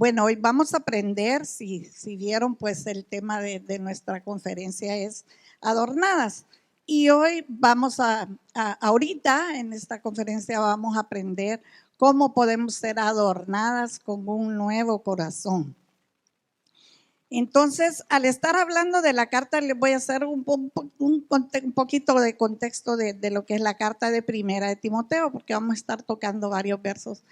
Bueno, hoy vamos a aprender, si vieron, pues el tema de nuestra conferencia es adornadas. Y hoy ahorita en esta conferencia vamos a aprender cómo podemos ser adornadas con un nuevo corazón. Entonces, al estar hablando de la carta, les voy a hacer un poquito de contexto de lo que es la carta de Primera de Timoteo, porque vamos a estar tocando varios versos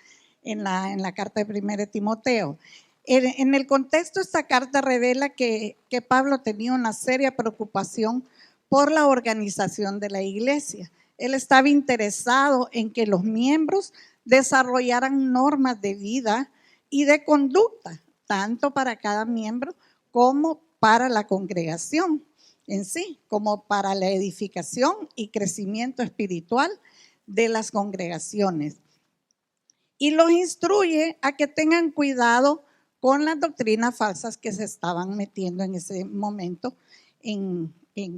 en la carta de Primera de Timoteo. En el contexto, esta carta revela que Pablo tenía una seria preocupación por la organización de la iglesia. Él estaba interesado en que los miembros desarrollaran normas de vida y de conducta, tanto para cada miembro como para la congregación en sí, como para la edificación y crecimiento espiritual de las congregaciones. Y los instruye a que tengan cuidado con las doctrinas falsas que se estaban metiendo en ese momento,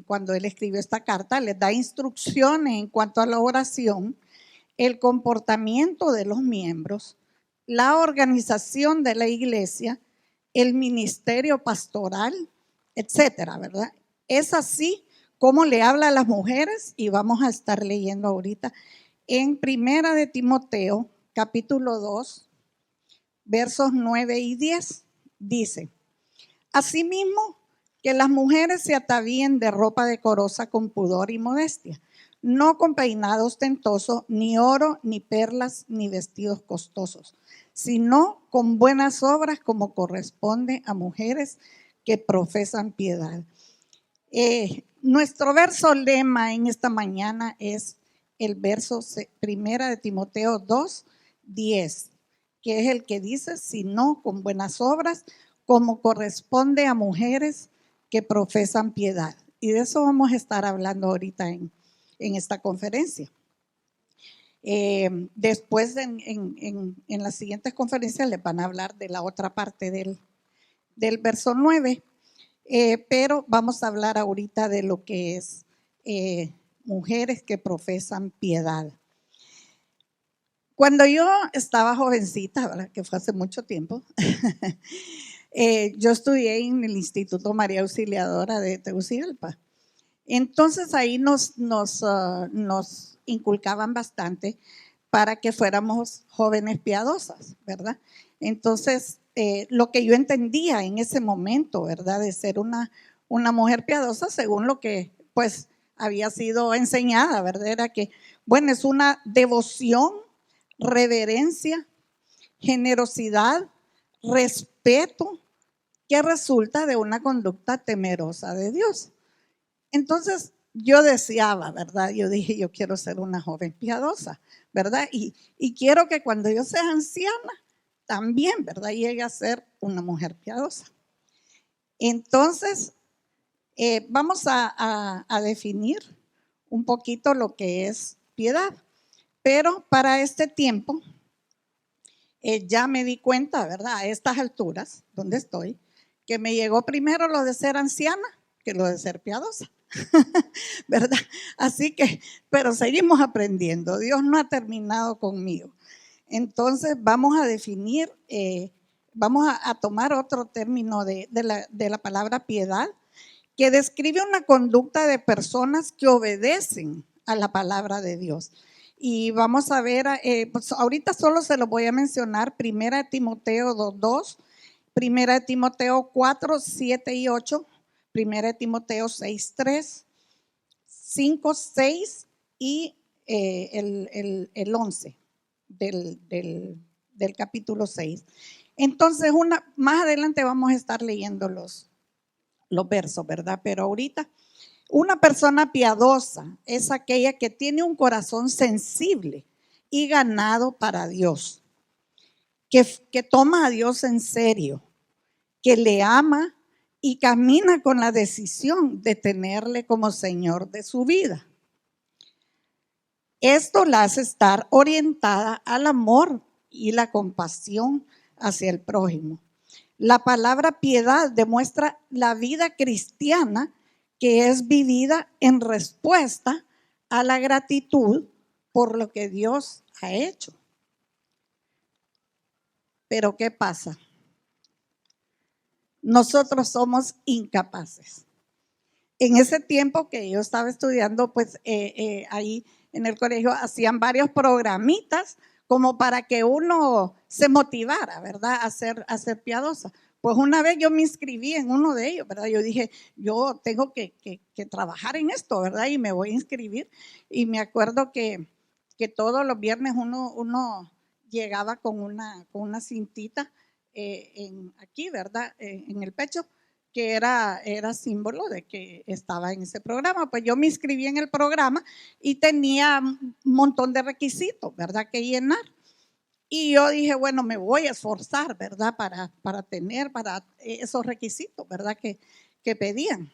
cuando él escribió esta carta. Les da instrucciones en cuanto a la oración, el comportamiento de los miembros, la organización de la iglesia, el ministerio pastoral, etcétera, ¿verdad? Es así como le habla a las mujeres, y vamos a estar leyendo ahorita en Primera de Timoteo, capítulo 2, versos 9 y 10, dice: asimismo, que las mujeres se atavíen de ropa decorosa con pudor y modestia, no con peinado ostentoso, ni oro, ni perlas, ni vestidos costosos, sino con buenas obras como corresponde a mujeres que profesan piedad. Nuestro verso lema en esta mañana es el verso Primera de Timoteo 2, 10, que es el que dice: sino con buenas obras como corresponde a mujeres que profesan piedad. Y de eso vamos a estar hablando ahorita en esta conferencia. Después en las siguientes conferencias les van a hablar de la otra parte del verso 9, pero vamos a hablar ahorita de lo que es mujeres que profesan piedad. Cuando yo estaba jovencita, ¿verdad?, que fue hace mucho tiempo, yo estudié en el Instituto María Auxiliadora de Tegucigalpa. Entonces ahí nos inculcaban bastante para que fuéramos jóvenes piadosas, ¿verdad? Entonces, lo que yo entendía en ese momento, ¿verdad?, de ser una mujer piadosa, según lo que pues había sido enseñada, ¿verdad?, era que, bueno, es una devoción, reverencia, generosidad, respeto, que resulta de una conducta temerosa de Dios. Entonces yo deseaba, ¿verdad? Yo dije, yo quiero ser una joven piadosa, ¿verdad? Y quiero que cuando yo sea anciana, también, ¿verdad?, llegue a ser una mujer piadosa. Entonces, vamos a definir un poquito lo que es piedad. Pero para este tiempo, ya me di cuenta, ¿verdad?, a estas alturas donde estoy, que me llegó primero lo de ser anciana que lo de ser piadosa. ¿Verdad? Así que, pero seguimos aprendiendo. Dios no ha terminado conmigo. Entonces vamos a definir, vamos a tomar otro término de la palabra piedad, que describe una conducta de personas que obedecen a la palabra de Dios. Y vamos a ver, pues ahorita solo se lo voy a mencionar: Primera de Timoteo 2:2, Primera de Timoteo 4, 7 y 8, Primera de Timoteo 6:3, 5, 6 y el 11 del capítulo 6. Entonces, más adelante vamos a estar leyendo los versos, ¿verdad? Pero ahorita, una persona piadosa es aquella que tiene un corazón sensible y ganado para Dios, que toma a Dios en serio, que le ama y camina con la decisión de tenerle como Señor de su vida. Esto la hace estar orientada al amor y la compasión hacia el prójimo. La palabra piedad demuestra la vida cristiana, que es vivida en respuesta a la gratitud por lo que Dios ha hecho. Pero ¿qué pasa? nosotros somos incapaces. En ese tiempo que yo estaba estudiando, pues ahí en el colegio hacían varios programitas como para que uno se motivara, ¿verdad? A ser piadosa. Pues una vez yo me inscribí en uno de ellos, ¿verdad? Yo dije, yo tengo que trabajar en esto, ¿verdad? Y me voy a inscribir. Y me acuerdo que todos los viernes uno llegaba con una cintita aquí, ¿verdad? En el pecho, que era símbolo de que estaba en ese programa. Pues yo me inscribí en el programa y tenía un montón de requisitos, ¿verdad? Que llenar. Y yo dije, bueno, me voy a esforzar, ¿verdad? Para tener esos requisitos, ¿verdad? Que pedían.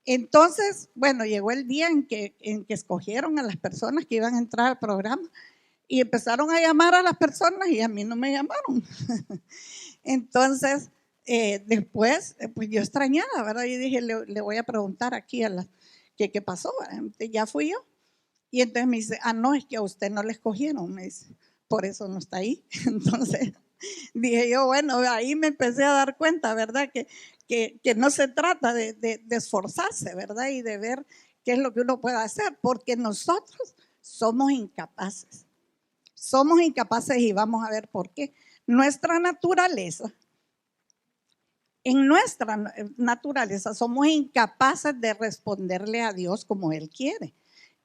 Entonces, bueno, llegó el día en que escogieron a las personas que iban a entrar al programa y empezaron a llamar a las personas y a mí no me llamaron. Entonces, después, pues yo extrañaba, ¿verdad? Y dije, le voy a preguntar aquí a la qué pasó. Entonces, ya fui yo. Y entonces me dice, no, es que a usted no le escogieron, me dice, por eso no está ahí. Entonces dije yo, bueno, ahí me empecé a dar cuenta, ¿verdad? Que no se trata de esforzarse, ¿verdad? Y de ver qué es lo que uno puede hacer, porque nosotros somos incapaces. Somos incapaces y vamos a ver por qué. Nuestra naturaleza, en nuestra naturaleza somos incapaces de responderle a Dios como Él quiere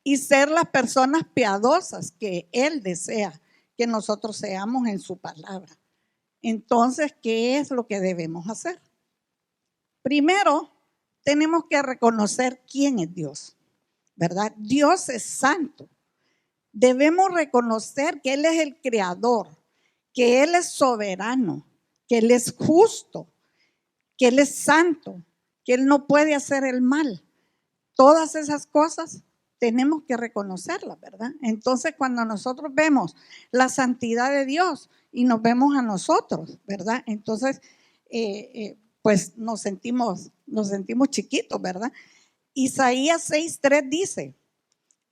y ser las personas piadosas que Él desea que nosotros seamos en su palabra. Entonces, ¿qué es lo que debemos hacer? Primero, tenemos que reconocer quién es Dios, ¿verdad? Dios es santo. Debemos reconocer que Él es el creador, que Él es soberano, que Él es justo, que Él es santo, que Él no puede hacer el mal. Todas esas cosas tenemos que reconocerlas, ¿verdad? Entonces, cuando nosotros vemos la santidad de Dios y nos vemos a nosotros, ¿verdad? Entonces, pues nos sentimos chiquitos, ¿verdad? Isaías 6:3 dice,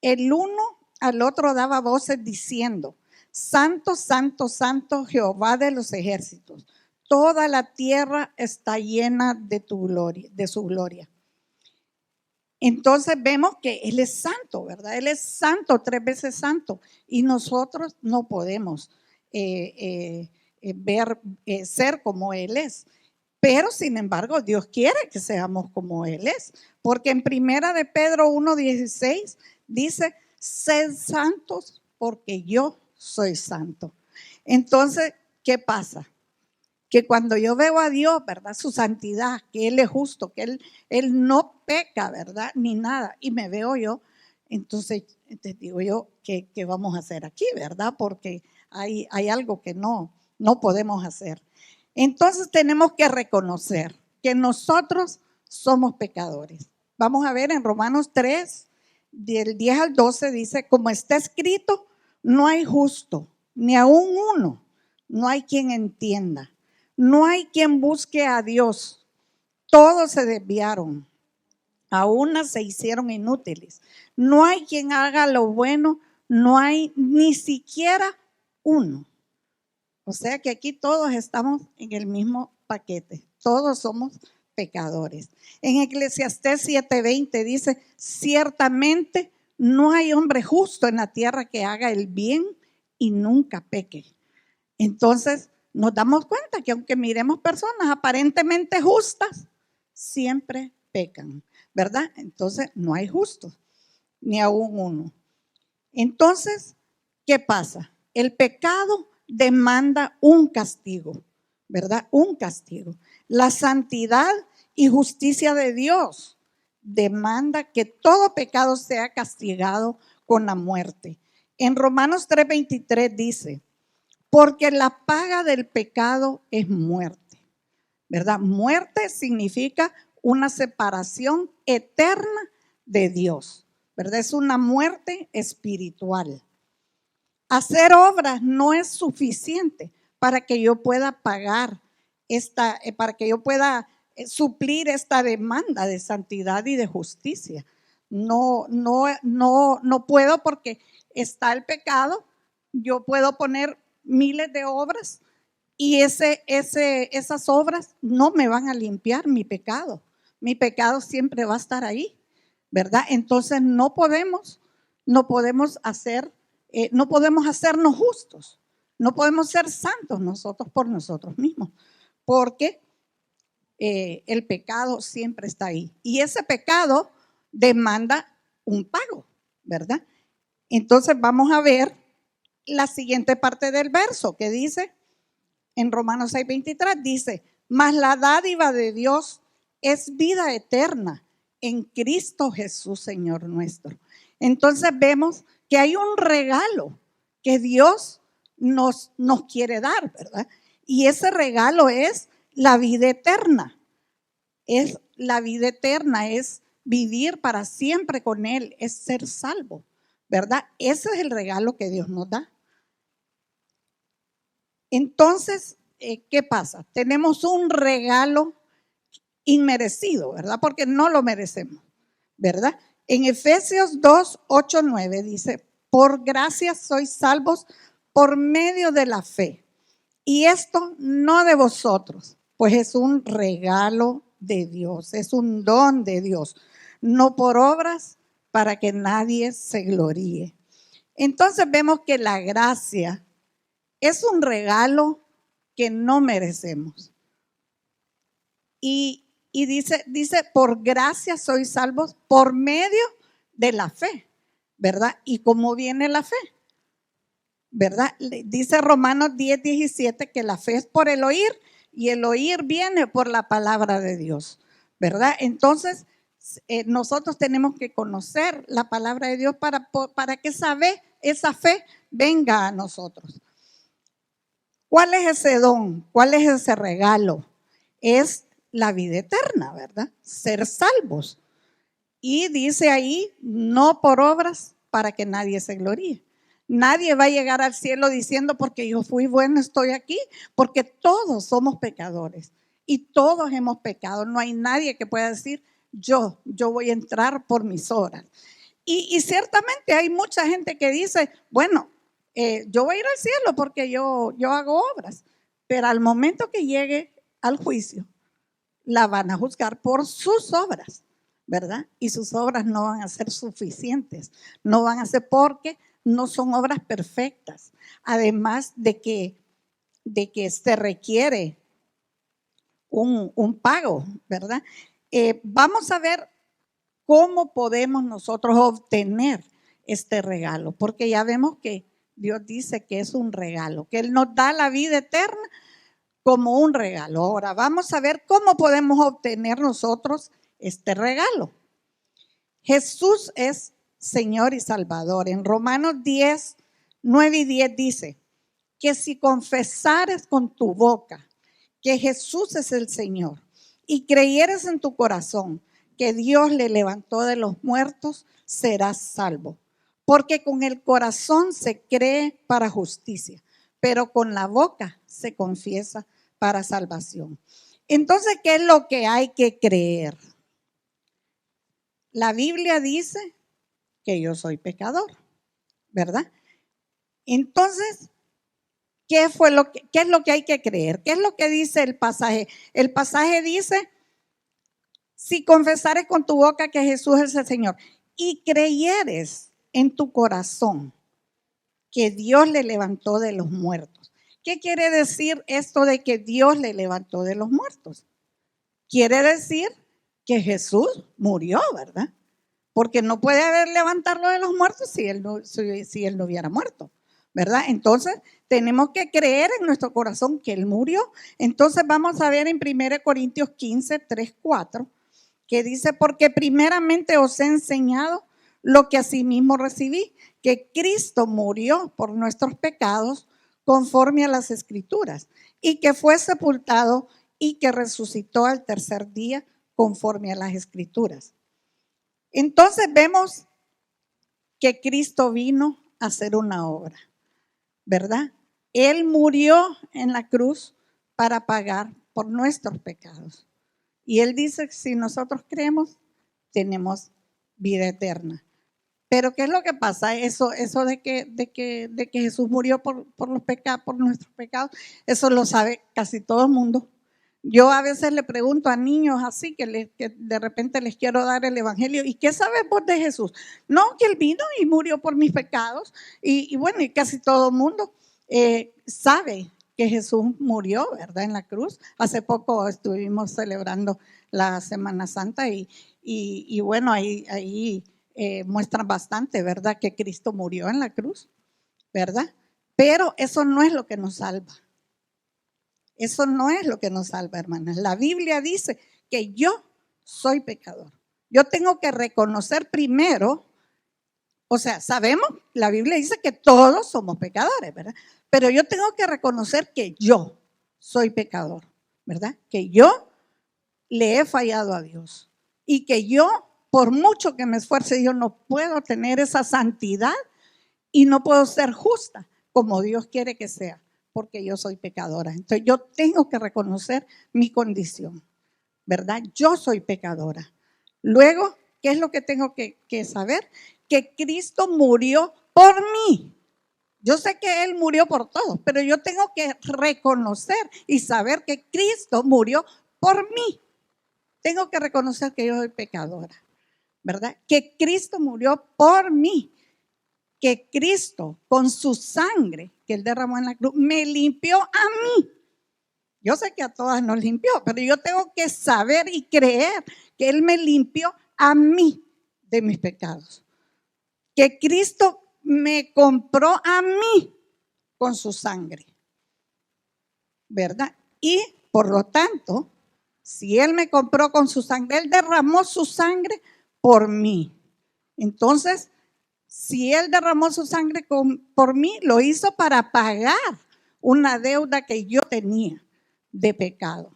el uno al otro daba voces diciendo, Santo, Santo, Santo, Jehová de los ejércitos. Toda la tierra está llena de tu gloria, de su gloria. Entonces vemos que Él es santo, ¿verdad? Él es santo, 3 veces santo. Y nosotros no podemos ser como Él es. Pero sin embargo, Dios quiere que seamos como Él es. Porque en primera de Pedro 1:16 dice, sed santos porque yo soy santo. Entonces, ¿qué pasa? Que cuando yo veo a Dios, ¿verdad? Su santidad, que Él es justo, que Él no peca, ¿verdad? Ni nada. Y me veo yo, entonces te digo yo, ¿qué vamos a hacer aquí, verdad? Porque hay algo que no podemos hacer. Entonces tenemos que reconocer que nosotros somos pecadores. Vamos a ver en Romanos 3, del 10 al 12, dice, como está escrito, no hay justo, ni aún uno, no hay quien entienda. No hay quien busque a Dios. Todos se desviaron. A unas se hicieron inútiles. No hay quien haga lo bueno. No hay ni siquiera uno. O sea que aquí todos estamos en el mismo paquete. Todos somos pecadores. En Eclesiastés 7:20 dice, ciertamente no hay hombre justo en la tierra que haga el bien y nunca peque. Entonces, nos damos cuenta que aunque miremos personas aparentemente justas, siempre pecan, ¿verdad? Entonces, no hay justos, ni aún uno. Entonces, ¿qué pasa? El pecado demanda un castigo, ¿verdad? Un castigo. La santidad y justicia de Dios demanda que todo pecado sea castigado con la muerte. En Romanos 3:23 dice, porque la paga del pecado es muerte, ¿verdad? Muerte significa una separación eterna de Dios, ¿verdad? Es una muerte espiritual. Hacer obras no es suficiente para que yo pueda pagar para que yo pueda suplir esta demanda de santidad y de justicia. No puedo porque está el pecado. Yo puedo poner miles de obras Y esas obras no me van a limpiar mi pecado. Mi pecado siempre va a estar ahí, ¿verdad? Entonces no podemos hacernos justos. No podemos ser santos nosotros por nosotros mismos, porque el pecado siempre está ahí. Y ese pecado demanda un pago, ¿verdad? Entonces vamos a ver la siguiente parte del verso que dice, en Romanos 6:23, dice, mas la dádiva de Dios es vida eterna en Cristo Jesús, Señor nuestro. Entonces vemos que hay un regalo que Dios nos quiere dar, ¿verdad? Y ese regalo es la vida eterna. Es la vida eterna, es vivir para siempre con Él, es ser salvo, ¿verdad? Ese es el regalo que Dios nos da. Entonces, ¿qué pasa? Tenemos un regalo inmerecido, ¿verdad? Porque no lo merecemos, ¿verdad? En Efesios 2:8-9 dice, por gracia sois salvos por medio de la fe. Y esto no de vosotros, pues es un regalo de Dios, es un don de Dios, no por obras para que nadie se gloríe. Entonces vemos que la gracia es un regalo que no merecemos. Y dice, por gracia sois salvos por medio de la fe, ¿verdad? ¿Y cómo viene la fe? ¿Verdad? Dice Romanos 10:17 que la fe es por el oír y el oír viene por la palabra de Dios, ¿verdad? Entonces, nosotros tenemos que conocer la palabra de Dios para que esa fe venga a nosotros. ¿Cuál es ese don? ¿Cuál es ese regalo? Es la vida eterna, ¿verdad? Ser salvos. Y dice ahí, no por obras para que nadie se gloríe. Nadie va a llegar al cielo diciendo porque yo fui bueno, estoy aquí, porque todos somos pecadores y todos hemos pecado. No hay nadie que pueda decir, yo voy a entrar por mis obras. Y ciertamente hay mucha gente que dice, bueno, yo voy a ir al cielo porque yo hago obras, pero al momento que llegue al juicio, la van a juzgar por sus obras, ¿verdad? Y sus obras no van a ser suficientes, no van a ser porque no son obras perfectas. Además de que se requiere un pago, ¿verdad? Vamos a ver cómo podemos nosotros obtener este regalo, porque ya vemos que Dios dice que es un regalo, que Él nos da la vida eterna como un regalo. Ahora vamos a ver cómo podemos obtener nosotros este regalo. Jesús es Señor y Salvador. En Romanos 10:9-10 dice que si confesares con tu boca que Jesús es el Señor y creyeres en tu corazón que Dios le levantó de los muertos, serás salvo. Porque con el corazón se cree para justicia, pero con la boca se confiesa para salvación. Entonces, ¿qué es lo que hay que creer? La Biblia dice que yo soy pecador, ¿verdad? Entonces, ¿qué es lo que hay que creer? ¿Qué es lo que dice el pasaje? El pasaje dice, si confesares con tu boca que Jesús es el Señor y creyeres en tu corazón que Dios le levantó de los muertos. ¿Qué quiere decir esto de que Dios le levantó de los muertos? Quiere decir que Jesús murió, ¿verdad? Porque no puede haber levantarlo de los muertos si él no hubiera muerto, ¿verdad? Entonces, tenemos que creer en nuestro corazón que Él murió. Entonces, vamos a ver en 1 Corintios 15:3-4, que dice, porque primeramente os he enseñado lo que asimismo recibí, que Cristo murió por nuestros pecados conforme a las Escrituras, y que fue sepultado y que resucitó al tercer día conforme a las Escrituras. Entonces vemos que Cristo vino a hacer una obra, ¿verdad? Él murió en la cruz para pagar por nuestros pecados. Y Él dice que si nosotros creemos, tenemos vida eterna. Pero ¿qué es lo que pasa? Eso de que Jesús murió por los pecados, por nuestros pecados, eso lo sabe casi todo el mundo. Yo a veces le pregunto a niños así, que de repente les quiero dar el evangelio, ¿y qué sabes vos de Jesús? No, que Él vino y murió por mis pecados. Y bueno, y casi todo el mundo sabe que Jesús murió, ¿verdad? En la cruz. Hace poco estuvimos celebrando la Semana Santa y bueno, ahí muestran bastante, ¿verdad? Que Cristo murió en la cruz, ¿verdad? Pero eso no es lo que nos salva. Eso no es lo que nos salva, hermanas. La Biblia dice que yo soy pecador. Yo tengo que reconocer primero, o sea, sabemos, la Biblia dice que todos somos pecadores, ¿verdad? Pero yo tengo que reconocer que yo soy pecador, ¿verdad? Que yo le he fallado a Dios y que yo, por mucho que me esfuerce, yo no puedo tener esa santidad y no puedo ser justa como Dios quiere que sea, porque yo soy pecadora. Entonces yo tengo que reconocer mi condición, ¿verdad? Yo soy pecadora. Luego, ¿qué es lo que tengo que saber? Que Cristo murió por mí. Yo sé que Él murió por todos, pero yo tengo que reconocer y saber que Cristo murió por mí. Tengo que reconocer que yo soy pecadora, ¿verdad? Que Cristo murió por mí. Que Cristo, con su sangre que Él derramó en la cruz, me limpió a mí. Yo sé que a todas nos limpió, pero yo tengo que saber y creer que Él me limpió a mí de mis pecados. Que Cristo me compró a mí con su sangre, ¿verdad? Y por lo tanto, si Él me compró con su sangre, Él derramó su sangre por mí. Entonces, si Él derramó su sangre por mí, lo hizo para pagar una deuda que yo tenía de pecado,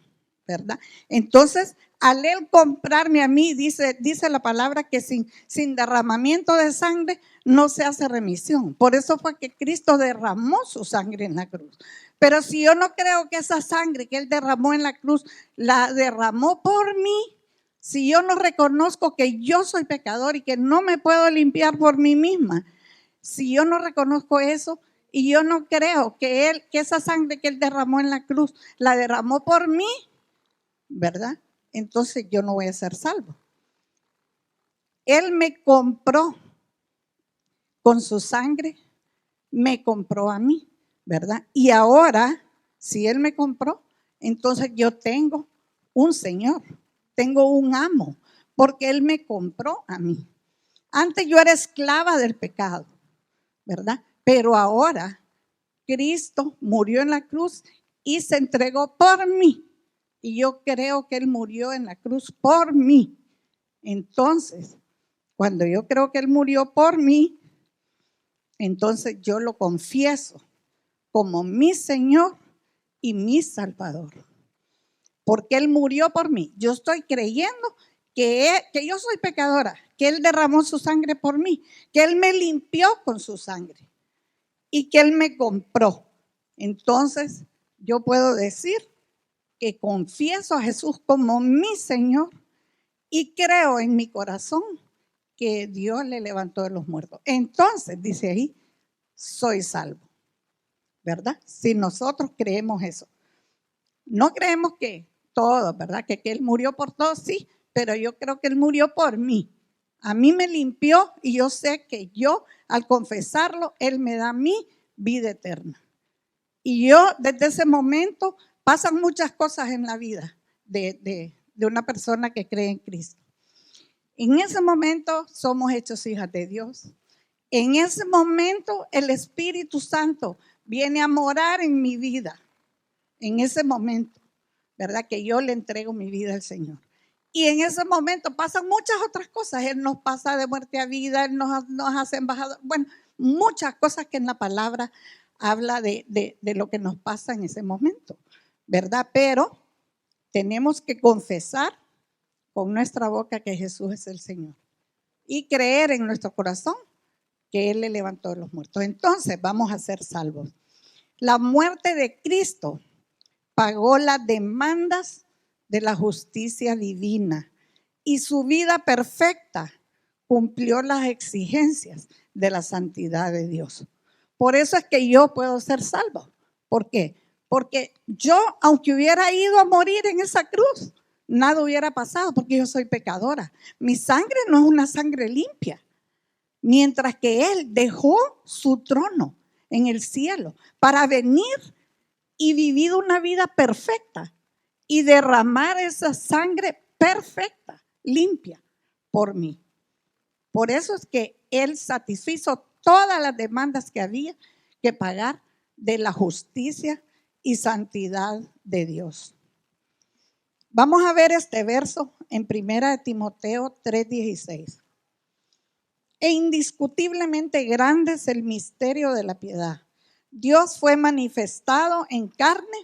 ¿verdad? Entonces, al Él comprarme a mí, dice la palabra que sin derramamiento de sangre no se hace remisión. Por eso fue que Cristo derramó su sangre en la cruz. Pero si yo no creo que esa sangre que Él derramó en la cruz la derramó por mí, si yo no reconozco que yo soy pecador y que no me puedo limpiar por mí misma, si yo no reconozco eso y yo no creo que esa sangre que Él derramó en la cruz la derramó por mí, ¿verdad? Entonces yo no voy a ser salvo. Él me compró con su sangre, me compró a mí, ¿verdad? Y ahora, si Él me compró, entonces yo tengo un Señor, tengo un amo, porque Él me compró a mí. Antes yo era esclava del pecado, ¿verdad? Pero ahora Cristo murió en la cruz y se entregó por mí. Y yo creo que Él murió en la cruz por mí. Entonces, cuando yo creo que Él murió por mí, entonces yo lo confieso como mi Señor y mi Salvador. Porque Él murió por mí. Yo estoy creyendo que yo soy pecadora, que Él derramó su sangre por mí, que Él me limpió con su sangre y que Él me compró. Entonces, yo puedo decir que confieso a Jesús como mi Señor y creo en mi corazón que Dios le levantó de los muertos. Entonces, dice ahí, soy salvo, ¿verdad? Si nosotros creemos eso. No creemos que todos, ¿verdad? Que Él murió por todos, sí, pero yo creo que Él murió por mí. A mí me limpió y yo sé que yo, al confesarlo, Él me da a mí vida eterna. Y yo, desde ese momento, pasan muchas cosas en la vida de una persona que cree en Cristo. En ese momento somos hechos hijas de Dios. En ese momento el Espíritu Santo viene a morar en mi vida. En ese momento, ¿verdad? Que yo le entrego mi vida al Señor. Y en ese momento pasan muchas otras cosas. Él nos pasa de muerte a vida, Él nos hace embajador. Bueno, muchas cosas que en la palabra habla de lo que nos pasa en ese momento, ¿verdad? Pero tenemos que confesar con nuestra boca que Jesús es el Señor y creer en nuestro corazón que Él le levantó de los muertos. Entonces vamos a ser salvos. La muerte de Cristo pagó las demandas de la justicia divina y su vida perfecta cumplió las exigencias de la santidad de Dios. Por eso es que yo puedo ser salvo. ¿Por qué? Porque yo, aunque hubiera ido a morir en esa cruz, nada hubiera pasado porque yo soy pecadora. Mi sangre no es una sangre limpia. Mientras que Él dejó su trono en el cielo para venir y vivir una vida perfecta y derramar esa sangre perfecta, limpia, por mí. Por eso es que Él satisfizo todas las demandas que había que pagar de la justicia y santidad de Dios. Vamos a ver este verso en 1 Timoteo 3:16. E indiscutiblemente grande es el misterio de la piedad. Dios fue manifestado en carne,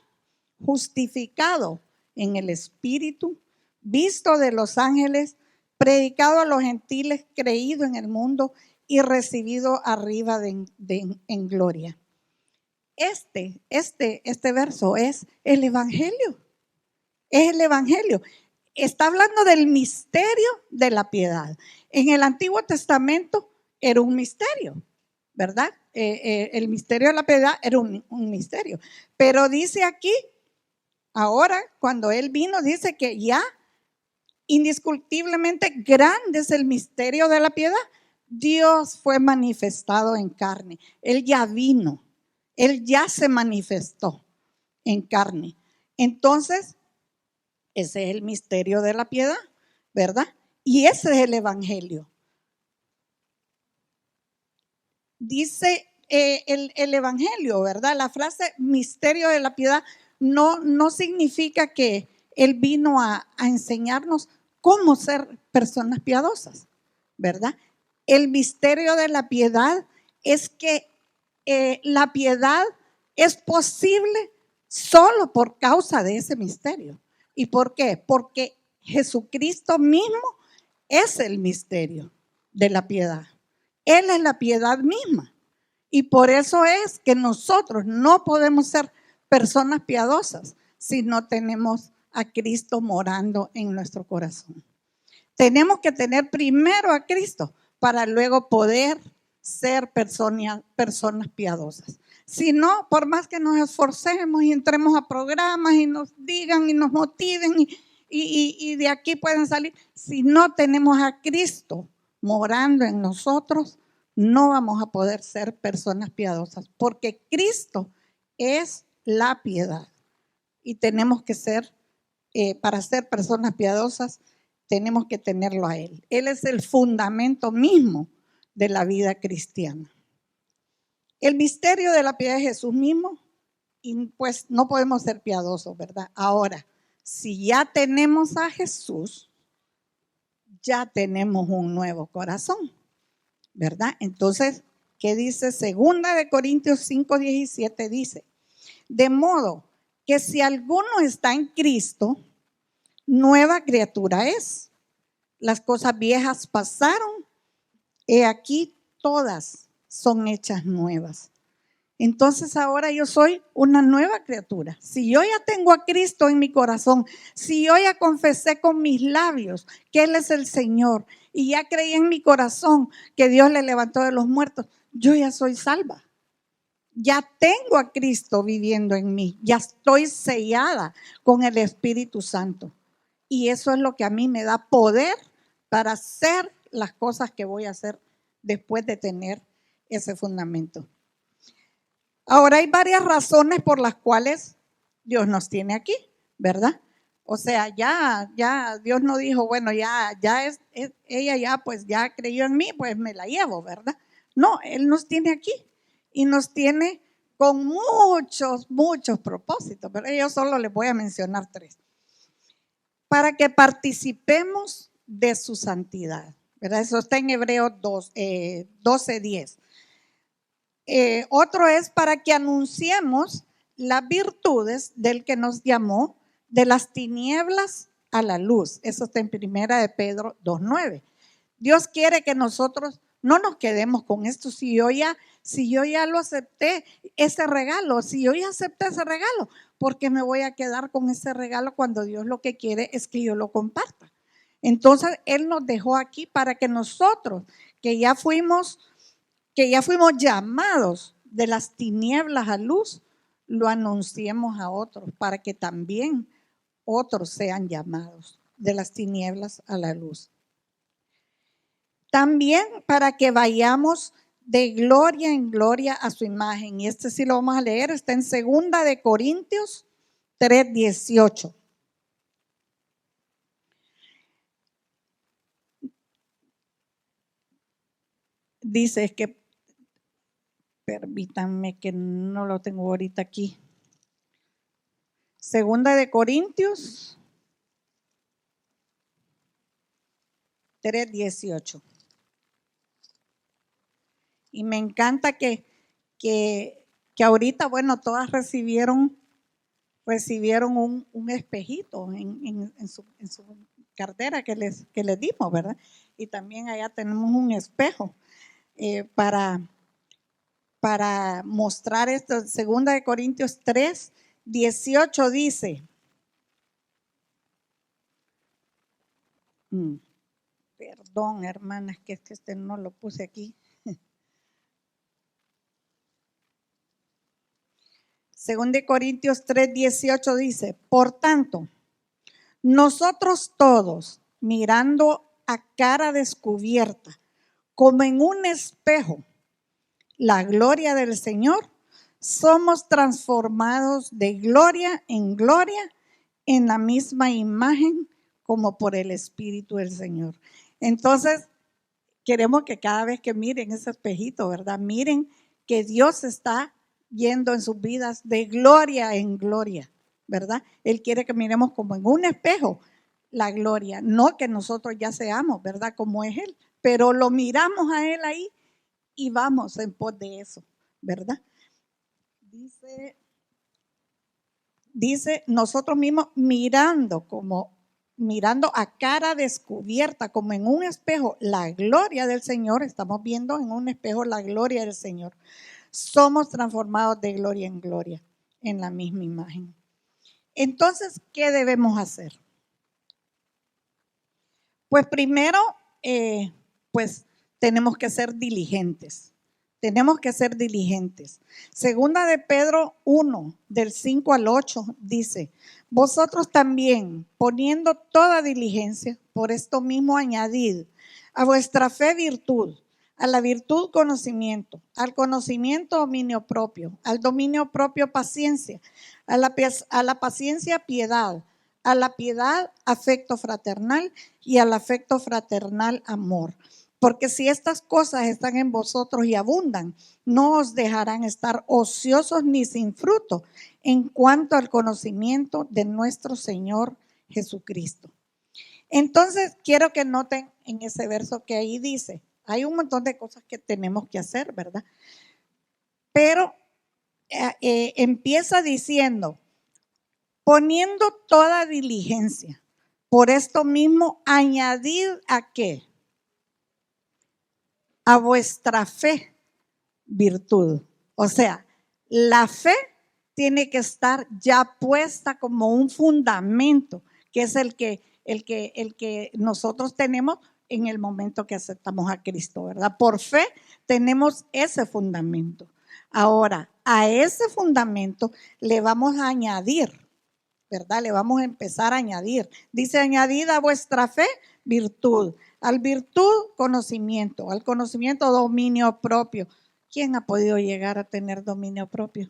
justificado en el Espíritu, visto de los ángeles, predicado a los gentiles, creído en el mundo y recibido arriba en gloria. Este verso es el Evangelio. Es el Evangelio. Está hablando del misterio de la piedad. En el Antiguo Testamento era un misterio, ¿verdad? El misterio de la piedad era un misterio. Pero dice aquí, ahora, cuando Él vino, dice que ya indiscutiblemente grande es el misterio de la piedad. Dios fue manifestado en carne. Él ya vino. Él ya se manifestó en carne. Entonces, ese es el misterio de la piedad, ¿verdad? Y ese es el Evangelio. Dice el Evangelio, ¿verdad? La frase misterio de la piedad no significa que Él vino a enseñarnos cómo ser personas piadosas, ¿verdad? El misterio de la piedad es que la piedad es posible solo por causa de ese misterio. ¿Y por qué? Porque Jesucristo mismo es el misterio de la piedad. Él es la piedad misma. Y por eso es que nosotros no podemos ser personas piadosas si no tenemos a Cristo morando en nuestro corazón. Tenemos que tener primero a Cristo para luego poder ser personas piadosas. Si no, por más que nos esforcemos y entremos a programas y nos digan y nos motiven y de aquí pueden salir, si no tenemos a Cristo morando en nosotros, no vamos a poder ser personas piadosas, porque Cristo es la piedad y tenemos que ser, para ser personas piadosas, tenemos que tenerlo a Él. Él es el fundamento mismo de la vida cristiana. El misterio de la piedad de Jesús mismo, y pues no podemos ser piadosos, ¿verdad? Ahora, si ya tenemos a Jesús, ya tenemos un nuevo corazón, ¿verdad? Entonces, ¿qué dice? 2 Corintios 5:17 dice, de modo que si alguno está en Cristo, nueva criatura es. Las cosas viejas pasaron, he aquí todas son hechas nuevas. Entonces ahora yo soy una nueva criatura. Si yo ya tengo a Cristo en mi corazón, si yo ya confesé con mis labios que Él es el Señor y ya creí en mi corazón que Dios le levantó de los muertos, yo ya soy salva. Ya tengo a Cristo viviendo en mí, ya estoy sellada con el Espíritu Santo. Y eso es lo que a mí me da poder para hacer las cosas que voy a hacer después de tener ese fundamento. Ahora hay varias razones por las cuales Dios nos tiene aquí, ¿verdad? O sea, ya Dios no dijo, bueno, ya es ella ya pues ya creyó en mí, pues me la llevo, ¿verdad? No, Él nos tiene aquí y nos tiene con muchos propósitos, pero yo solo les voy a mencionar 3. Para que participemos de su santidad, ¿verdad? Eso está en Hebreos 12:10. Otro es para que anunciemos las virtudes del que nos llamó de las tinieblas a la luz. Eso está en 1 Pedro 2:9. Dios quiere que nosotros no nos quedemos con esto. Si yo ya lo acepté, ese regalo, si yo ya acepté ese regalo, ¿por qué me voy a quedar con ese regalo cuando Dios lo que quiere es que yo lo comparta? Entonces, Él nos dejó aquí para que nosotros, que ya fuimos llamados de las tinieblas a luz, lo anunciemos a otros, para que también otros sean llamados de las tinieblas a la luz. También para que vayamos de gloria en gloria a su imagen. Y este sí lo vamos a leer, está en 2 de Corintios 3:18. Dice, es que, permítanme que no lo tengo ahorita aquí. 2 de Corintios 3:18. Y me encanta que ahorita, bueno, todas recibieron un espejito en su cartera que les dimos, ¿verdad? Y también allá tenemos un espejo para mostrar esto. 2 de Corintios 3:18 dice, perdón, hermanas, que este no lo puse aquí. 2 de Corintios 3:18 dice, por tanto, nosotros todos, mirando a cara descubierta, como en un espejo, la gloria del Señor, somos transformados de gloria en gloria en la misma imagen como por el Espíritu del Señor. Entonces, queremos que cada vez que miren ese espejito, ¿verdad? Miren que Dios está yendo en sus vidas de gloria en gloria, ¿verdad? Él quiere que miremos como en un espejo la gloria, no que nosotros ya seamos, ¿verdad? Como es Él, pero lo miramos a Él ahí y vamos en pos de eso, ¿verdad? Dice nosotros mismos mirando a cara descubierta, como en un espejo, la gloria del Señor. Estamos viendo en un espejo la gloria del Señor. Somos transformados de gloria en gloria en la misma imagen. Entonces, ¿qué debemos hacer? Pues primero, pues tenemos que ser diligentes. Tenemos que ser diligentes. 2 de Pedro 1, del 5 al 8, dice, vosotros también, poniendo toda diligencia, por esto mismo añadid a vuestra fe virtud, a la virtud conocimiento, al conocimiento dominio propio, al dominio propio paciencia, a la paciencia piedad, a la piedad afecto fraternal y al afecto fraternal amor. Porque si estas cosas están en vosotros y abundan, no os dejarán estar ociosos ni sin fruto en cuanto al conocimiento de nuestro Señor Jesucristo. Entonces, quiero que noten en ese verso que ahí dice, hay un montón de cosas que tenemos que hacer, ¿verdad? Pero empieza diciendo, poniendo toda diligencia, por esto mismo, añadid a qué? A vuestra fe virtud. O sea, la fe tiene que estar ya puesta como un fundamento, que es el que nosotros tenemos en el momento que aceptamos a Cristo, ¿verdad? Por fe tenemos ese fundamento. Ahora, a ese fundamento le vamos a añadir, ¿verdad? Le vamos a empezar a añadir. Dice, añadid a vuestra fe virtud, al virtud conocimiento, al conocimiento dominio propio. ¿Quién ha podido llegar a tener dominio propio?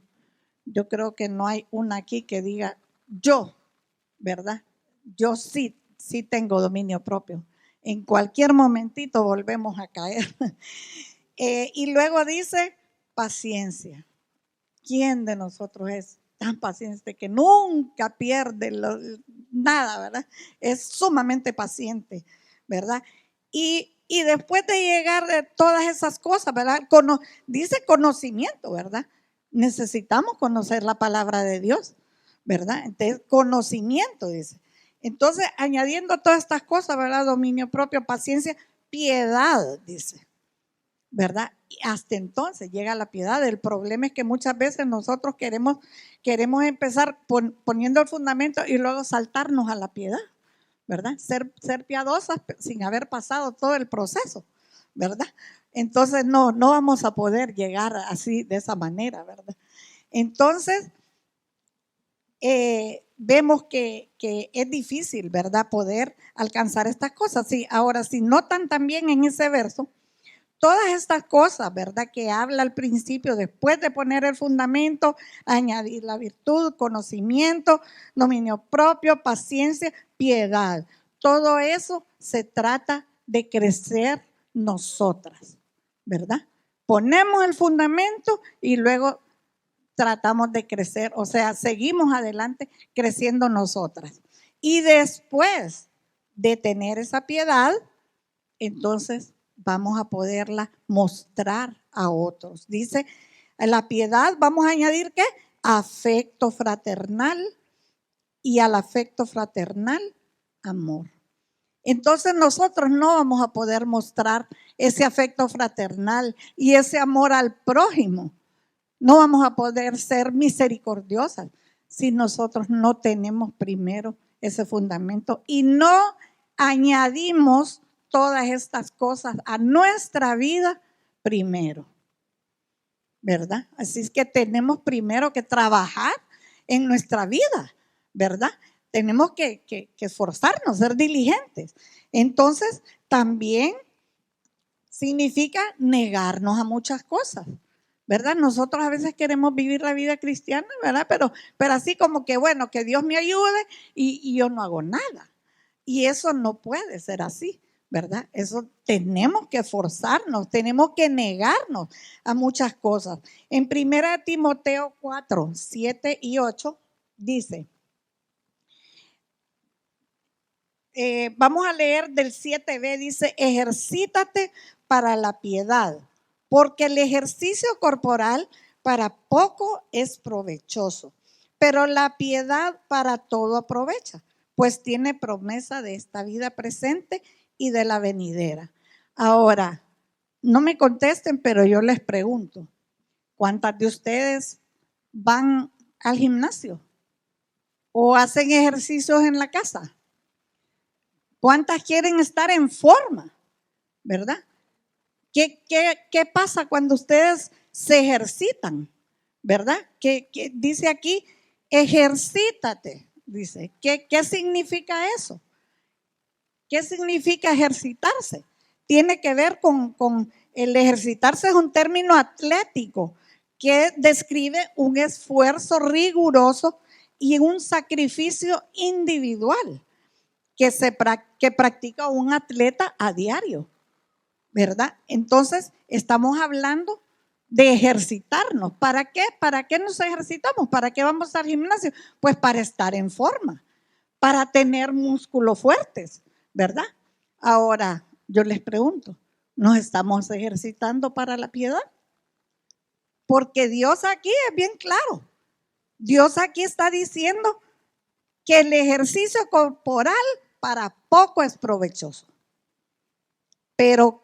Yo creo que no hay una aquí que diga yo, ¿verdad? Yo sí tengo dominio propio. En cualquier momentito volvemos a caer. Y luego dice paciencia. ¿Quién de nosotros es tan paciente que nunca pierde nada, ¿verdad? Es sumamente paciente, ¿verdad? Y después de llegar de todas esas cosas, ¿verdad? Dice conocimiento, ¿verdad? Necesitamos conocer la palabra de Dios, ¿verdad? Entonces, conocimiento, dice. Entonces, añadiendo todas estas cosas, ¿verdad? Dominio propio, paciencia, piedad, dice, ¿verdad? Y hasta entonces llega la piedad. El problema es que muchas veces nosotros queremos empezar poniendo el fundamento y luego saltarnos a la piedad, ¿verdad? Ser piadosas sin haber pasado todo el proceso, ¿verdad? Entonces no vamos a poder llegar así, de esa manera, ¿verdad? Entonces, vemos que es difícil, ¿verdad?, poder alcanzar estas cosas. Sí, ahora, si notan también en ese verso, todas estas cosas, ¿verdad?, que habla al principio, después de poner el fundamento, añadir la virtud, conocimiento, dominio propio, paciencia, piedad. Todo eso se trata de crecer nosotras, ¿verdad? Ponemos el fundamento y luego tratamos de crecer, o sea, seguimos adelante creciendo nosotras. Y después de tener esa piedad, entonces vamos a poderla mostrar a otros. Dice, a la piedad vamos a añadir ¿qué? Afecto fraternal, y al afecto fraternal, amor. Entonces nosotros no vamos a poder mostrar ese afecto fraternal y ese amor al prójimo. No vamos a poder ser misericordiosas si nosotros no tenemos primero ese fundamento y no añadimos todas estas cosas a nuestra vida primero, ¿verdad? Así es que tenemos primero que trabajar en nuestra vida, ¿verdad? Tenemos que esforzarnos, ser diligentes. Entonces, también significa negarnos a muchas cosas, ¿verdad? Nosotros a veces queremos vivir la vida cristiana, ¿verdad? Pero así como que, bueno, que Dios me ayude y yo no hago nada. Y eso no puede ser así, ¿verdad? Eso tenemos que esforzarnos, tenemos que negarnos a muchas cosas. En 1 Timoteo 4, 7 y 8 dice, vamos a leer del 7b, dice, ejercítate para la piedad, porque el ejercicio corporal para poco es provechoso, pero la piedad para todo aprovecha, pues tiene promesa de esta vida presente y de la venidera. Ahora, no me contesten, pero yo les pregunto, ¿cuántas de ustedes van al gimnasio o hacen ejercicios en la casa? ¿Cuántas quieren estar en forma? ¿Verdad? ¿Qué pasa cuando ustedes se ejercitan? ¿Verdad? ¿Qué dice aquí? Ejercítate, dice. ¿Qué significa eso? ¿Qué significa ejercitarse? Tiene que ver con el ejercitarse, es un término atlético que describe un esfuerzo riguroso y un sacrificio individual que practica un atleta a diario, ¿verdad? Entonces, estamos hablando de ejercitarnos. ¿Para qué? ¿Para qué nos ejercitamos? ¿Para qué vamos al gimnasio? Pues para estar en forma, para tener músculos fuertes, ¿verdad? Ahora, yo les pregunto, ¿nos estamos ejercitando para la piedad? Porque Dios aquí es bien claro. Dios aquí está diciendo que el ejercicio corporal para poco es provechoso, pero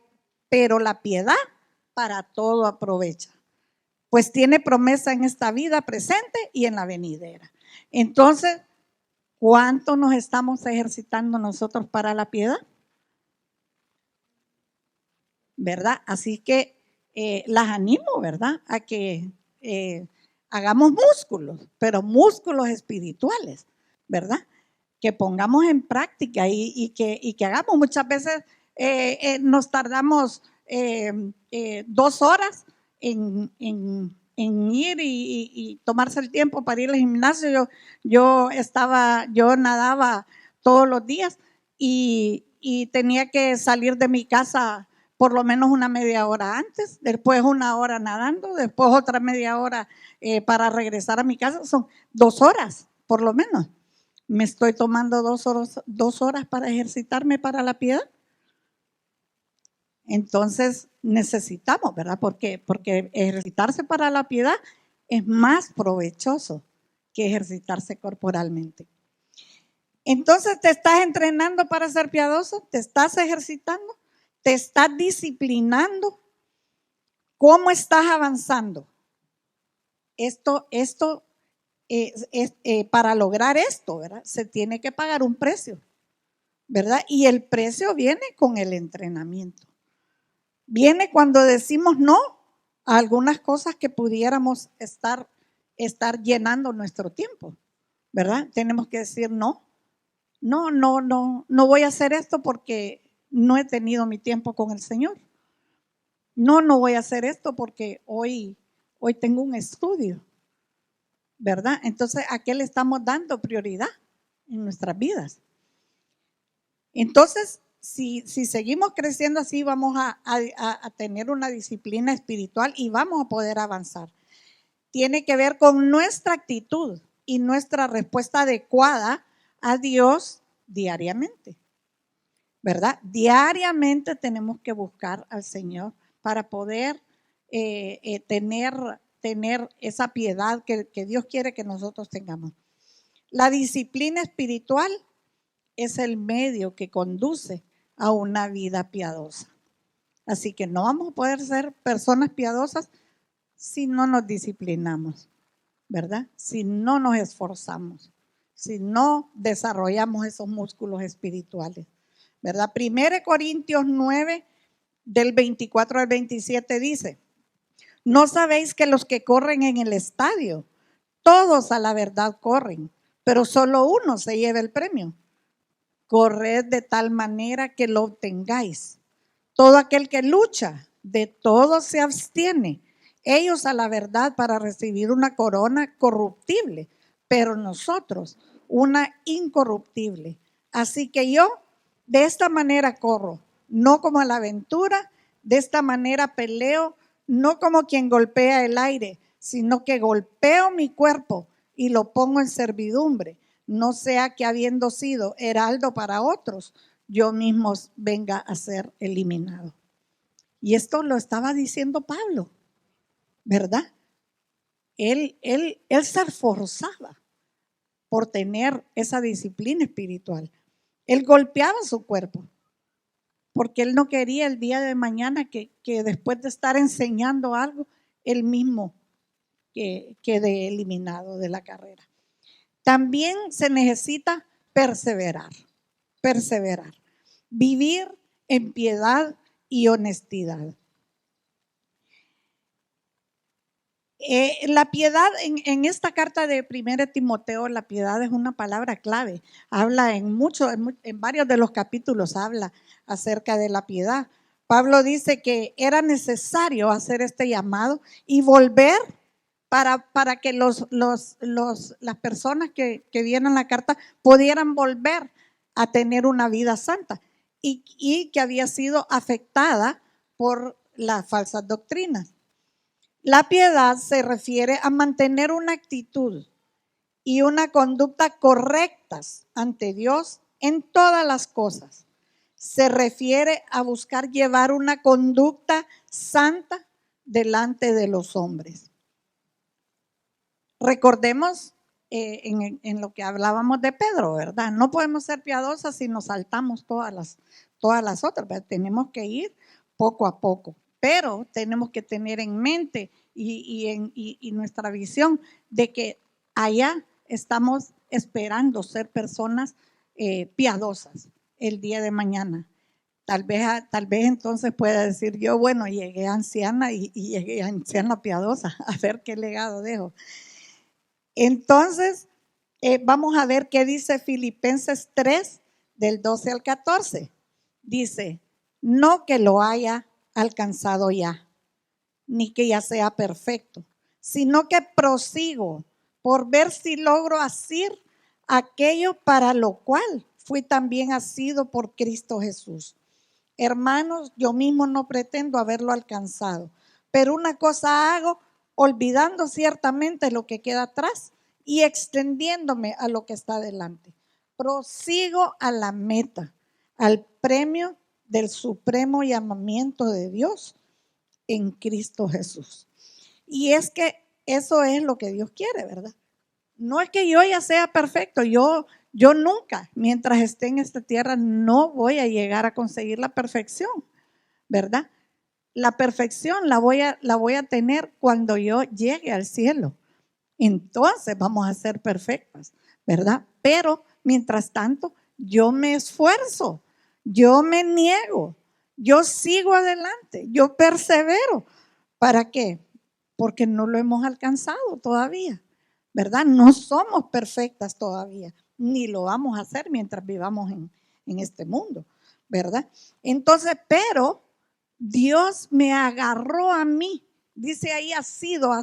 la piedad para todo aprovecha, pues tiene promesa en esta vida presente y en la venidera. Entonces, ¿cuánto nos estamos ejercitando nosotros para la piedad? ¿Verdad? Así que las animo, ¿verdad?, a que hagamos músculos, pero músculos espirituales, ¿verdad? Que pongamos en práctica y que hagamos. Muchas veces nos tardamos 2 horas en ir y tomarse el tiempo para ir al gimnasio. Yo nadaba todos los días y tenía que salir de mi casa por lo menos una media hora antes, después 1 hora nadando, después otra media hora para regresar a mi casa. Son 2 horas, por lo menos. Me estoy tomando 2 horas para ejercitarme para la piedad. Entonces necesitamos, ¿verdad? Porque ejercitarse para la piedad es más provechoso que ejercitarse corporalmente. Entonces, ¿te estás entrenando para ser piadoso? ¿Te estás ejercitando? ¿Te estás disciplinando? ¿Cómo estás avanzando? Para lograr esto, ¿verdad?, se tiene que pagar un precio, ¿verdad? Y el precio viene con el entrenamiento. Viene cuando decimos no a algunas cosas que pudiéramos estar llenando nuestro tiempo, ¿verdad? Tenemos que decir no voy a hacer esto porque no he tenido mi tiempo con el Señor. No voy a hacer esto porque hoy tengo un estudio, ¿verdad? Entonces, ¿a qué le estamos dando prioridad en nuestras vidas? Entonces, si seguimos creciendo así, vamos a tener una disciplina espiritual y vamos a poder avanzar. Tiene que ver con nuestra actitud y nuestra respuesta adecuada a Dios diariamente, ¿verdad? Diariamente tenemos que buscar al Señor para poder tener esa piedad que Dios quiere que nosotros tengamos. La disciplina espiritual es el medio que conduce a una vida piadosa. Así que no vamos a poder ser personas piadosas si no nos disciplinamos, ¿verdad? Si no nos esforzamos, si no desarrollamos esos músculos espirituales, ¿verdad? 1 Corintios 9, del 24 al 27 dice, ¿no sabéis que los que corren en el estadio, todos a la verdad corren, pero solo uno se lleva el premio? Corred de tal manera que lo obtengáis. Todo aquel que lucha, de todo se abstiene. Ellos a la verdad para recibir una corona corruptible, pero nosotros una incorruptible. Así que yo de esta manera corro, no como a la aventura, de esta manera peleo, no como quien golpea el aire, sino que golpeo mi cuerpo y lo pongo en servidumbre, no sea que habiendo sido heraldo para otros, yo mismo venga a ser eliminado. Y esto lo estaba diciendo Pablo, ¿verdad? Él se esforzaba por tener esa disciplina espiritual. Él golpeaba su cuerpo, porque él no quería el día de mañana que después de estar enseñando algo, él mismo quede eliminado de la carrera. También se necesita perseverar, vivir en piedad y honestidad. La piedad, en esta carta de 1 Timoteo, la piedad es una palabra clave. Habla en varios de los capítulos, habla acerca de la piedad. Pablo dice que era necesario hacer este llamado y volver para que las personas que vieron la carta pudieran volver a tener una vida santa y que había sido afectada por las falsas doctrinas. La piedad se refiere a mantener una actitud y una conducta correctas ante Dios en todas las cosas. Se refiere a buscar llevar una conducta santa delante de los hombres. Recordemos en lo que hablábamos de Pedro, ¿verdad? No podemos ser piadosas si nos saltamos todas las otras, ¿verdad? Tenemos que ir poco a poco. Pero tenemos que tener en mente y nuestra visión de que allá estamos esperando ser personas piadosas el día de mañana. Tal vez entonces pueda decir yo, bueno, llegué anciana y llegué anciana piadosa, a ver qué legado dejo. Entonces, vamos a ver qué dice Filipenses 3, del 12 al 14. Dice, no que lo haya alcanzado ya, ni que ya sea perfecto, sino que prosigo por ver si logro hacer aquello para lo cual fui también asido por Cristo Jesús. Hermanos, yo mismo no pretendo haberlo alcanzado, pero una cosa hago, olvidando ciertamente lo que queda atrás y extendiéndome a lo que está delante. Prosigo a la meta, al premio del supremo llamamiento de Dios en Cristo Jesús. Y es que eso es lo que Dios quiere, ¿verdad? No es que yo ya sea perfecto, yo nunca, mientras esté en esta tierra, no voy a llegar a conseguir la perfección, ¿verdad? La perfección la voy a tener cuando yo llegue al cielo. Entonces vamos a ser perfectas, ¿verdad? Pero mientras tanto, yo me esfuerzo, yo me niego, yo sigo adelante, yo persevero. ¿Para qué? Porque no lo hemos alcanzado todavía, ¿verdad? No somos perfectas todavía, ni lo vamos a hacer mientras vivamos en este mundo, ¿verdad? Entonces, pero Dios me agarró a mí. Dice ahí ha sido,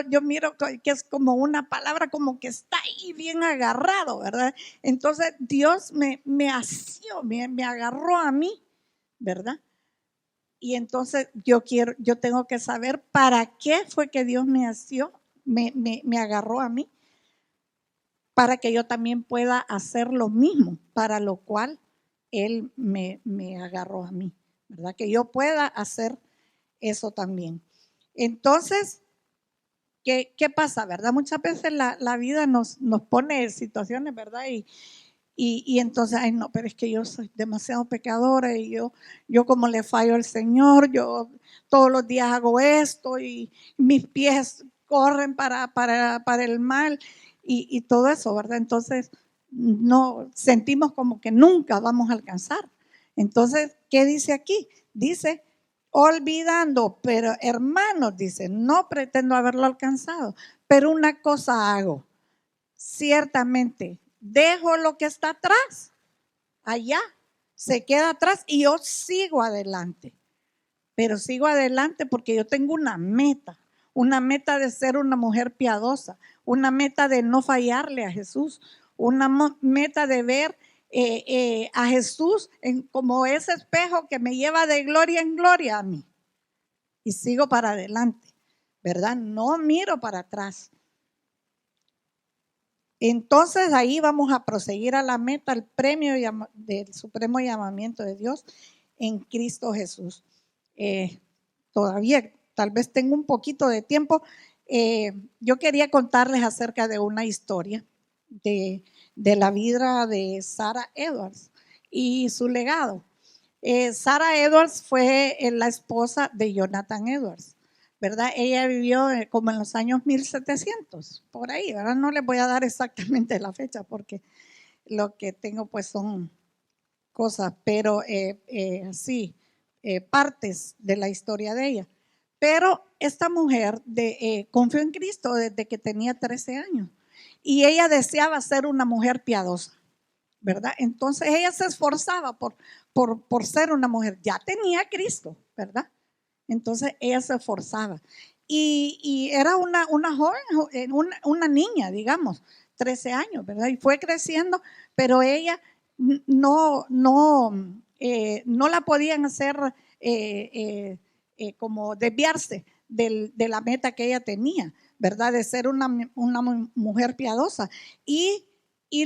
yo miro que es como una palabra como que está ahí bien agarrado, ¿verdad? Entonces Dios me asió, me agarró a mí, ¿verdad? Y entonces yo tengo que saber para qué fue que Dios me asió, me agarró a mí, para que yo también pueda hacer lo mismo, para lo cual Él me agarró a mí, ¿verdad? Que yo pueda hacer eso también. Entonces, ¿qué pasa, verdad? Muchas veces la vida nos pone en situaciones, ¿verdad? Y entonces, ay no, pero es que yo soy demasiado pecadora y yo como le fallo al Señor, yo todos los días hago esto y mis pies corren para el mal y todo eso, ¿verdad? Entonces, no sentimos como que nunca vamos a alcanzar. Entonces, ¿qué dice aquí? Dice, olvidando, pero hermanos, dice, no pretendo haberlo alcanzado, pero una cosa hago, ciertamente, dejo lo que está atrás, allá, se queda atrás y yo sigo adelante. Pero sigo adelante porque yo tengo una meta de ser una mujer piadosa, una meta de no fallarle a Jesús, una meta de ver a Jesús como ese espejo que me lleva de gloria en gloria a mí. Y sigo para adelante, ¿verdad? No miro para atrás. Entonces ahí vamos a proseguir a la meta, al premio del supremo llamamiento de Dios en Cristo Jesús. Todavía tal vez tengo un poquito de tiempo. Yo quería contarles acerca de una historia de la vida de Sarah Edwards y su legado. Sarah Edwards fue la esposa de Jonathan Edwards, ¿verdad? Ella vivió como en los años 1700, por ahí, ¿verdad? No les voy a dar exactamente la fecha porque lo que tengo pues son cosas, pero sí, partes de la historia de ella. Pero esta mujer confió en Cristo desde que tenía 13 años y ella deseaba ser una mujer piadosa, ¿verdad? Entonces ella se esforzaba por ser una mujer. Ya tenía a Cristo, ¿verdad? Entonces ella se esforzaba. Y era una joven, una niña, digamos, 13 años, ¿verdad? Y fue creciendo, pero ella no la podían hacer como desviarse de la meta que ella tenía, ¿verdad? De ser una mujer piadosa. Y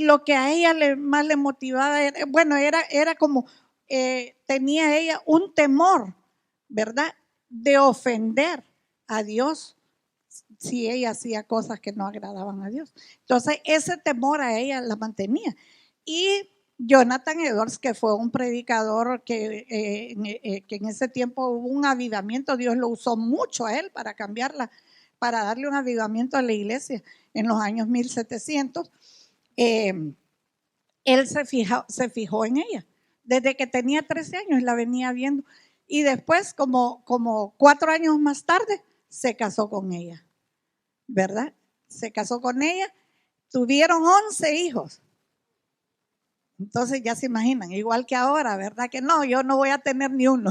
lo que a ella más le motivaba, era como, tenía ella un temor, ¿verdad? De ofender a Dios si ella hacía cosas que no agradaban a Dios. Entonces, ese temor a ella la mantenía. Y Jonathan Edwards, que fue un predicador que en ese tiempo hubo un avivamiento, Dios lo usó mucho a él para cambiarla, para darle un avivamiento a la iglesia en los años 1700. Él se fijó en ella. Desde que tenía 13 años la venía viendo. Y después, como 4 años más tarde, se casó con ella, ¿verdad? Se casó con ella, tuvieron 11 hijos. Entonces ya se imaginan, igual que ahora, ¿verdad? Que no, yo no voy a tener ni uno.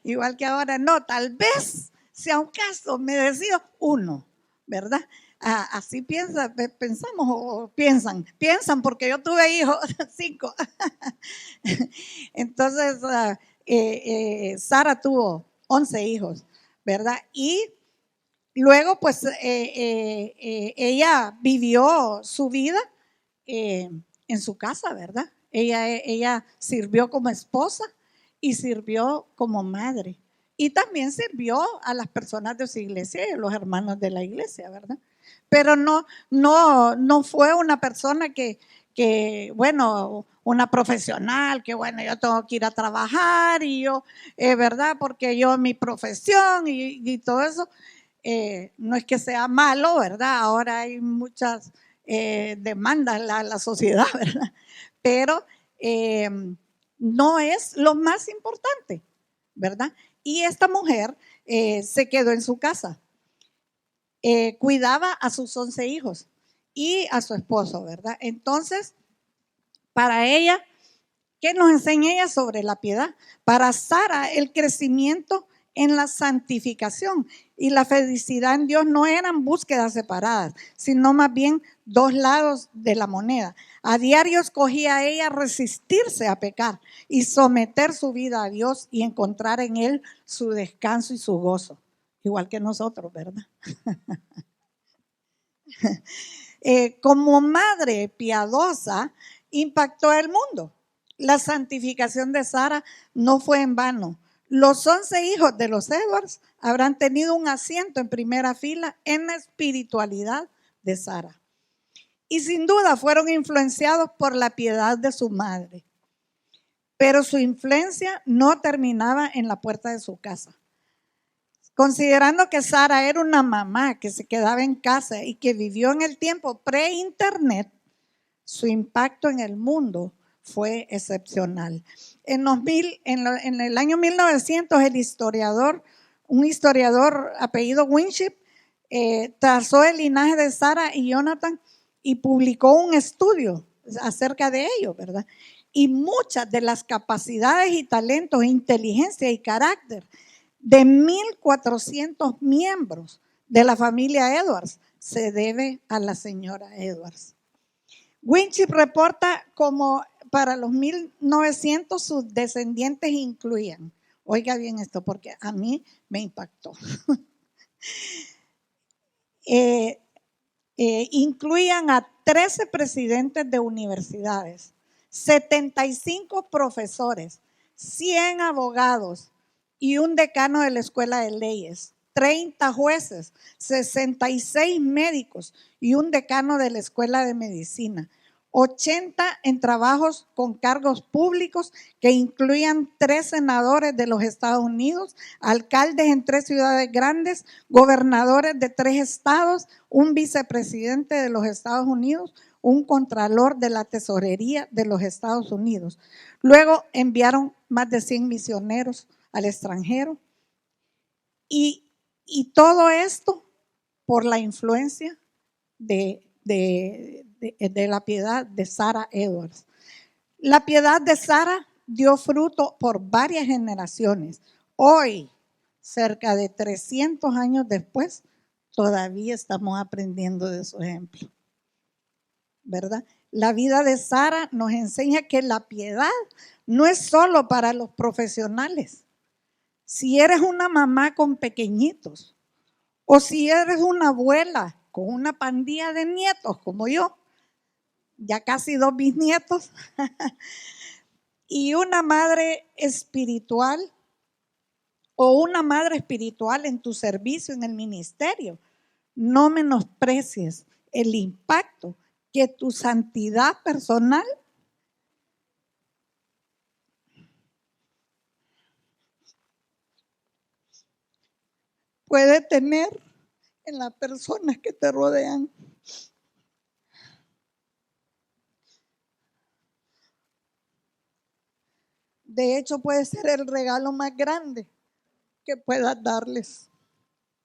Igual que ahora, no, tal vez sea un caso, me decido uno, ¿verdad? Así pensamos o piensan porque yo tuve hijos, 5. Entonces, Sara tuvo 11 hijos, ¿verdad? Y luego, pues, ella vivió su vida en su casa, ¿verdad? Ella sirvió como esposa y sirvió como madre. Y también sirvió a las personas de su iglesia y a los hermanos de la iglesia, ¿verdad? Pero no fue una persona bueno, una profesional, que bueno, yo tengo que ir a trabajar y yo, ¿verdad? Porque yo mi profesión y todo eso, no es que sea malo, ¿verdad? Ahora hay muchas demanda la sociedad, ¿verdad? Pero no es lo más importante, ¿verdad? Y esta mujer se quedó en su casa, cuidaba a sus 11 hijos y a su esposo, ¿verdad? Entonces, para ella, ¿qué nos enseña ella sobre la piedad? Para Sara, el crecimiento en la santificación y la felicidad en Dios no eran búsquedas separadas, sino más bien dos lados de la moneda. A diario escogía ella resistirse a pecar y someter su vida a Dios y encontrar en Él su descanso y su gozo, igual que nosotros, ¿verdad? Como madre piadosa, impactó el mundo. La santificación de Sara no fue en vano. Los 11 hijos de los Edwards habrán tenido un asiento en primera fila en la espiritualidad de Sara. Y sin duda fueron influenciados por la piedad de su madre. Pero su influencia no terminaba en la puerta de su casa. Considerando que Sara era una mamá que se quedaba en casa y que vivió en el tiempo pre-internet, su impacto en el mundo fue excepcional. En el año 1900, un historiador apellido Winship, trazó el linaje de Sara y Jonathan y publicó un estudio acerca de ello, ¿verdad? Y muchas de las capacidades y talentos, inteligencia y carácter de 1,400 miembros de la familia Edwards se debe a la señora Edwards. Winship reporta como para los 1900 sus descendientes incluían, oiga bien esto porque a mí me impactó, incluían a 13 presidentes de universidades, 75 profesores, 100 abogados y un decano de la Escuela de Leyes, 30 jueces, 66 médicos y un decano de la Escuela de Medicina, 80 en trabajos con cargos públicos que incluían 3 senadores de los Estados Unidos, alcaldes en 3 ciudades grandes, gobernadores de 3 estados, un vicepresidente de los Estados Unidos, un contralor de la tesorería de los Estados Unidos. Luego enviaron más de 100 misioneros al extranjero y todo esto por la influencia de la piedad de Sara Edwards. La piedad de Sara dio fruto por varias generaciones. Hoy, cerca de 300 años después, todavía estamos aprendiendo de su ejemplo, ¿verdad? La vida de Sara nos enseña que la piedad no es solo para los profesionales. Si eres una mamá con pequeñitos o si eres una abuela con una pandilla de nietos como yo, ya casi 2 bisnietos, y una madre espiritual o una madre espiritual en tu servicio en el ministerio, no menosprecies el impacto que tu santidad personal puede tener en las personas que te rodean. De hecho, puede ser el regalo más grande que puedas darles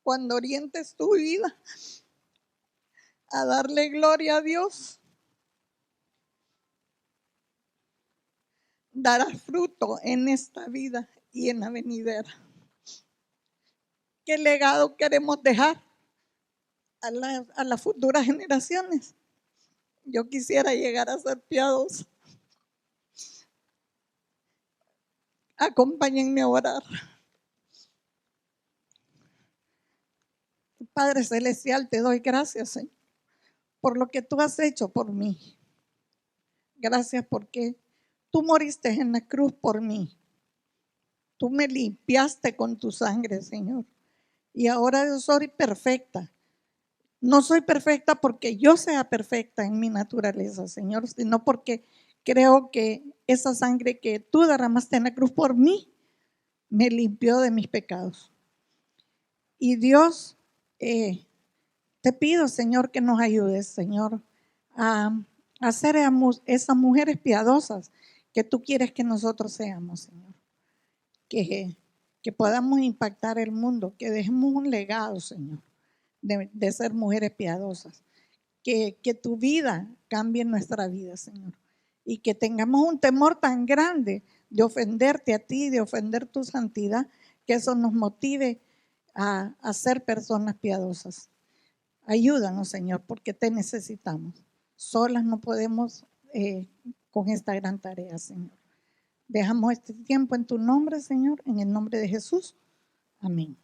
cuando orientes tu vida a darle gloria a Dios. Darás fruto en esta vida y en la venidera. ¿Qué legado queremos dejar a las futuras generaciones? Yo quisiera llegar a ser piadosa. Acompáñenme a orar. Padre Celestial, te doy gracias, Señor, por lo que tú has hecho por mí. Gracias porque tú moriste en la cruz por mí. Tú me limpiaste con tu sangre, Señor. Y ahora yo soy perfecta. No soy perfecta porque yo sea perfecta en mi naturaleza, Señor, sino porque creo que esa sangre que tú derramaste en la cruz por mí me limpió de mis pecados. Y Dios, te pido, Señor, que nos ayudes, Señor, a ser esas mujeres piadosas que tú quieres que nosotros seamos, Señor. Que podamos impactar el mundo, que dejemos un legado, Señor, de ser mujeres piadosas. Que tu vida cambie nuestra vida, Señor. Y que tengamos un temor tan grande de ofenderte a ti, de ofender tu santidad, que eso nos motive a ser personas piadosas. Ayúdanos, Señor, porque te necesitamos. Solas no podemos con esta gran tarea, Señor. Dejamos este tiempo en tu nombre, Señor, en el nombre de Jesús. Amén.